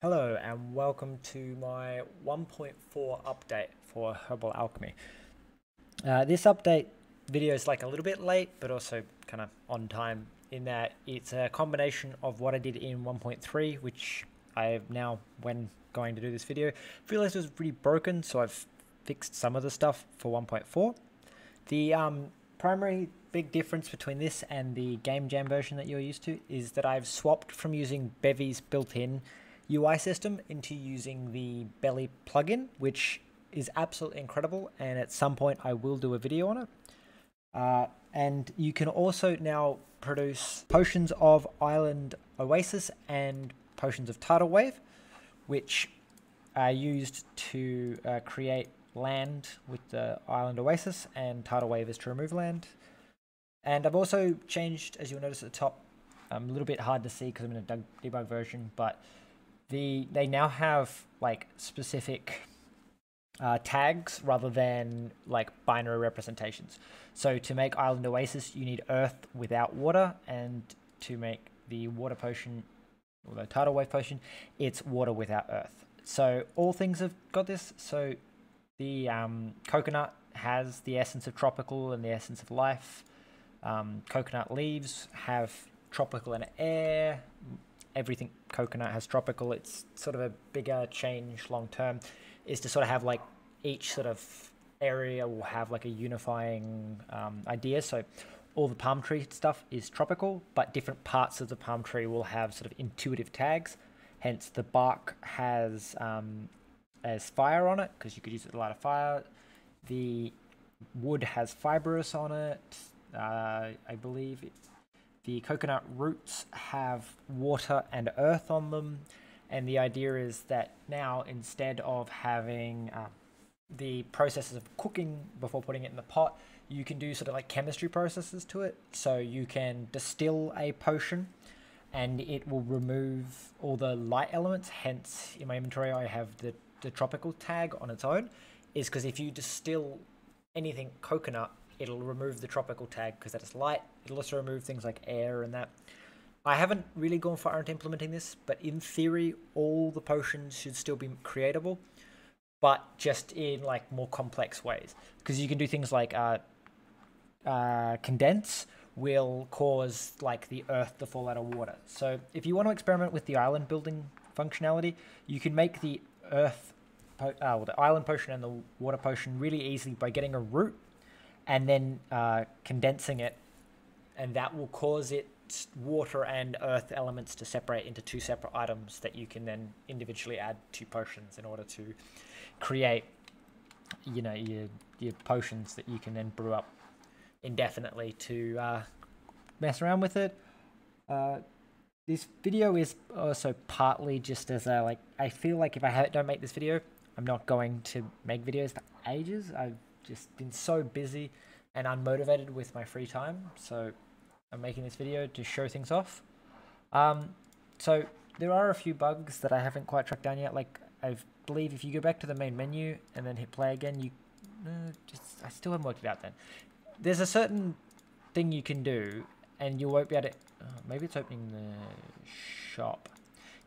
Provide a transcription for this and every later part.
Hello and welcome to my 1.4 update for Herbal-Alchemy. This update video is like a little bit late, but also kind of on time in that it's a combination of what I did in 1.3, which I have now, when going to do this video, realized it was pretty broken, so I've fixed some of the stuff for 1.4. The primary big difference between this and the Game Jam version that you're used to is that I've swapped from using Bevy's built-in UI system into using the Belly plugin, which is absolutely incredible, and at some point I will do a video on it. And you can also now produce potions of Island Oasis and potions of Tidal Wave, which are used to create land with the Island Oasis, and Tidal Wave is to remove land. And I've also changed, as you'll notice at the top, a little bit hard to see because I'm in a debug version, but they now have like specific tags rather than like binary representations. So to make Island Oasis, you need earth without water, and to make the water potion, or the tidal wave potion, it's water without earth. So all things have got this. So the coconut has the essence of tropical and the essence of life. Coconut leaves have tropical and air. Everything coconut has tropical. It's sort of a bigger change long term, is to sort of have like each sort of area will have like a unifying idea. So all the palm tree stuff is tropical, but different parts of the palm tree will have sort of intuitive tags. Hence the bark has as fire on it, because you could use it to light a fire. The wood has fibrous on it, I believe. The coconut roots have water and earth on them, and the idea is that now, instead of having the processes of cooking before putting it in the pot, you can do sort of like chemistry processes to it. So you can distill a potion and it will remove all the light elements. Hence in my inventory I have the tropical tag on its own, is because if you distill anything coconut, it'll remove the tropical tag because that is light. It'll also remove things like air and that. I haven't really gone far into implementing this, but in theory, all the potions should still be creatable, but just in like more complex ways. Because you can do things like condense will cause like the earth to fall out of water. So if you want to experiment with the island building functionality, you can make the the island potion and the water potion really easily by getting a root and then condensing it, and that will cause it water and earth elements to separate into two separate items that you can then individually add to potions in order to create, you know, your potions that you can then brew up indefinitely to mess around with it. This video is also partly just as a like, I feel like if I don't make this video, I'm not going to make videos for ages. I've just been so busy and unmotivated with my free time, so I'm making this video to show things off. So there are a few bugs that I haven't quite tracked down yet. Like, I believe if you go back to the main menu and then hit play again, I still haven't worked it out then. There's a certain thing you can do and you won't be able to, maybe it's opening the shop.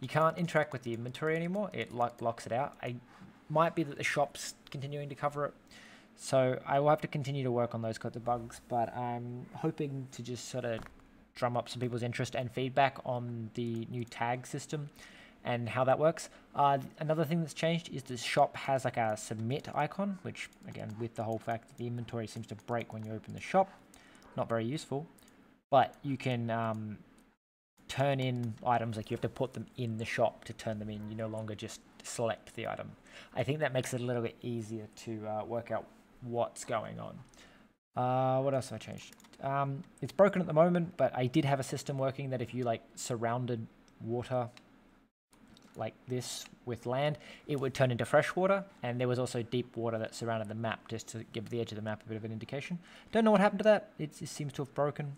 You can't interact with the inventory anymore. It locks it out. It might be that the shop's continuing to cover it. So I will have to continue to work on those kinds of bugs, but I'm hoping to just sort of drum up some people's interest and feedback on the new tag system and how that works. Another thing that's changed is the shop has like a submit icon, which again, with the whole fact that the inventory seems to break when you open the shop, not very useful, but you can turn in items, like you have to put them in the shop to turn them in. You no longer just select the item. I think that makes it a little bit easier to work out what's going on. What else have I changed? It's broken at the moment, but I did have a system working that if you like surrounded water like this with land, it would turn into fresh water, and there was also deep water that surrounded the map, just to give the edge of the map a bit of an indication. Don't know what happened to that. It seems to have broken.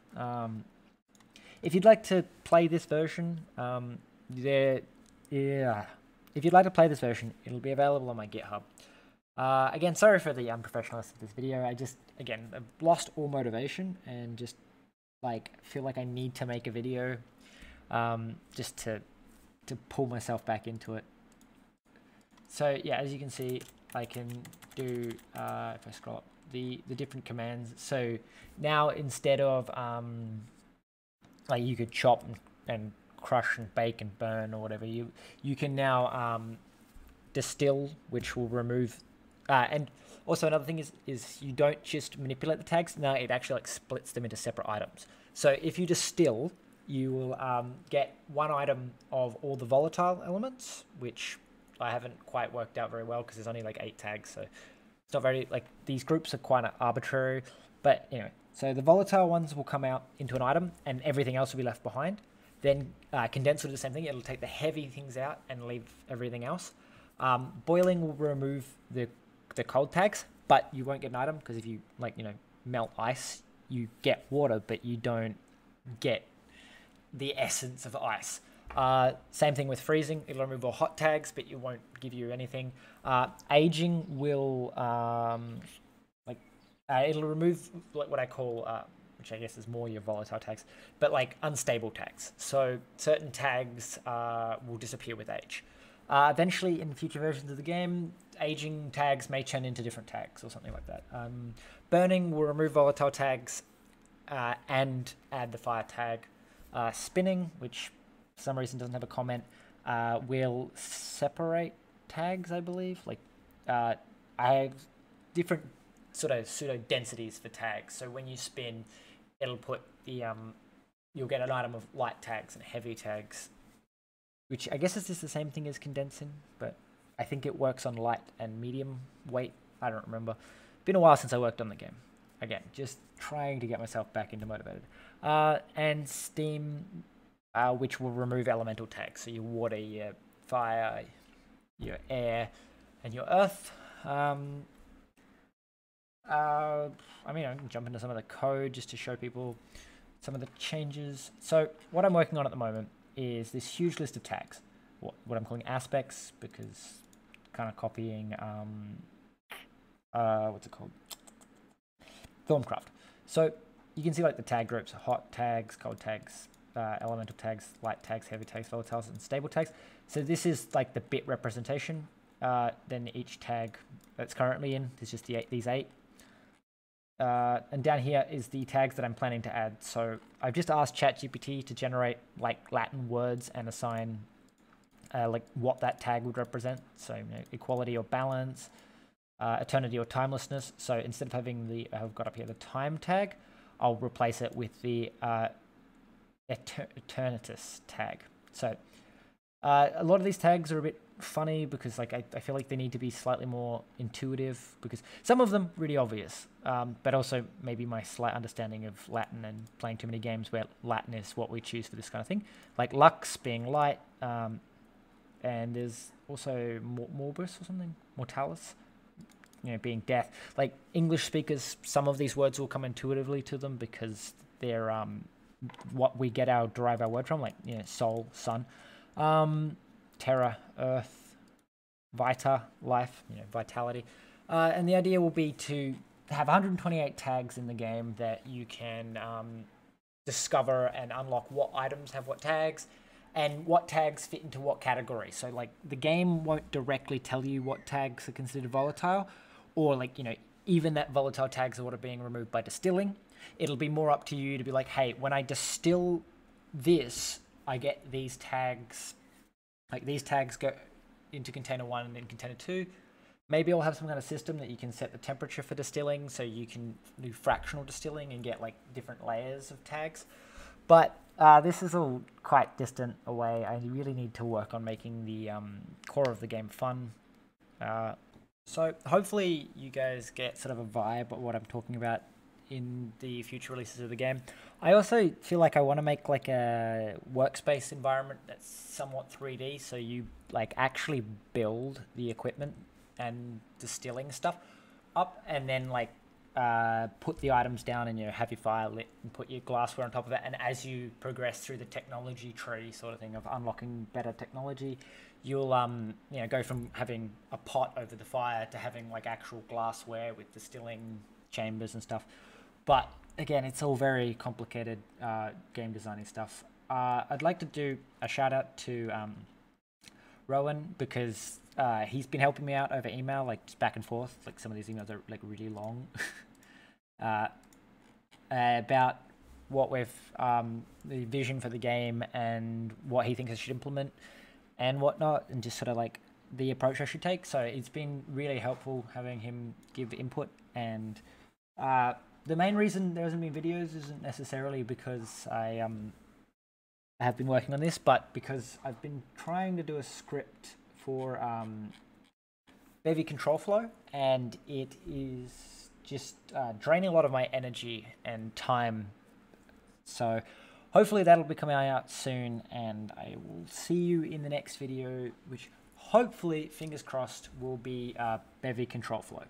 If you'd like to play this version, if you'd like to play this version, it'll be available on my GitHub. Again, sorry for the unprofessionalness of this video. I just, again, I've lost all motivation and just like feel like I need to make a video just to to pull myself back into it. So yeah, as you can see, I can do, if I scroll up, the different commands. So now instead of, like you could chop and crush and bake and burn or whatever, you can now distill, which will remove, and also another thing is you don't just manipulate the tags. Now it actually like splits them into separate items. So if you distill, you will get one item of all the volatile elements, which I haven't quite worked out very well because there's only like 8 tags, so it's not very, like, these groups are quite arbitrary. But anyway, so the volatile ones will come out into an item and everything else will be left behind. Then condense will do the same thing. It'll take the heavy things out and leave everything else. Boiling will remove the cold tags, but you won't get an item because if you, like, you know, melt ice, you get water, but you don't get the essence of ice. Same thing with freezing. It'll remove all hot tags, but it won't give you anything. Aging will it'll remove what I call, which I guess is more your volatile tags, but like unstable tags. So certain tags will disappear with age. Eventually, in future versions of the game, aging tags may turn into different tags or something like that. Burning will remove volatile tags and add the fire tag. Spinning, which for some reason doesn't have a comment, will separate tags, I believe. Like, I have different sort of pseudo densities for tags. So when you spin, it'll put the you'll get an item of light tags and heavy tags, which I guess is just the same thing as condensing, but I think it works on light and medium weight. I don't remember. Been a while since I worked on the game. Again, just trying to get myself back into motivated. And steam, which will remove elemental tags. So your water, your fire, your air, and your earth. I mean, I can jump into some of the code just to show people some of the changes. So what I'm working on at the moment is this huge list of tags. What I'm calling aspects, because kind of copying, what's it called? Filmcraft. So you can see like the tag groups: hot tags, cold tags, elemental tags, light tags, heavy tags, volatiles, and stable tags. So this is like the bit representation. Then each tag that's currently in is just these 8. And down here is the tags that I'm planning to add. So I've just asked ChatGPT to generate like Latin words and assign like what that tag would represent. So, you know, equality or balance, eternity or timelessness. So instead of having the, I've got up here the time tag, I'll replace it with the eternitus tag. So a lot of these tags are a bit funny because like I feel like they need to be slightly more intuitive, because some of them really obvious, but also maybe my slight understanding of Latin and playing too many games where Latin is what we choose for this kind of thing, like lux being light, and there's also morbus or something, mortalis, you know, being death. Like English speakers, some of these words will come intuitively to them because they're what we derive our word from, like, you know, soul, sun, terra, earth, vita, life, you know, vitality. And the idea will be to have 128 tags in the game that you can discover and unlock what items have what tags and what tags fit into what category. So like the game won't directly tell you what tags are considered volatile, or like, you know, even that volatile tags are what are being removed by distilling. It'll be more up to you to be like, hey, when I distill this, I get these tags. Like these tags go into container 1 and then container 2. Maybe I'll have some kind of system that you can set the temperature for distilling, so you can do fractional distilling and get like different layers of tags. But this is all quite distant away. I really need to work on making the core of the game fun. So hopefully you guys get sort of a vibe of what I'm talking about in the future releases of the game. I also feel like I want to make like a workspace environment that's somewhat 3D, so you like actually build the equipment and distilling stuff up, and then like put the items down and, you know, have your fire lit and put your glassware on top of it. And as you progress through the technology tree sort of thing of unlocking better technology, you'll you know, go from having a pot over the fire to having like actual glassware with distilling chambers and stuff. But again, it's all very complicated game designing stuff. I'd like to do a shout out to Rowan, because he's been helping me out over email, like just back and forth. Like some of these emails are like really long about what we've the vision for the game and what he thinks I should implement and whatnot, and just sort of like the approach I should take. So it's been really helpful having him give input. And the main reason there hasn't been videos isn't necessarily because I have been working on this, but because I've been trying to do a script for Bevy control flow, and it is just draining a lot of my energy and time. So hopefully that'll be coming out soon, and I will see you in the next video, which hopefully, fingers crossed, will be Bevy control flow.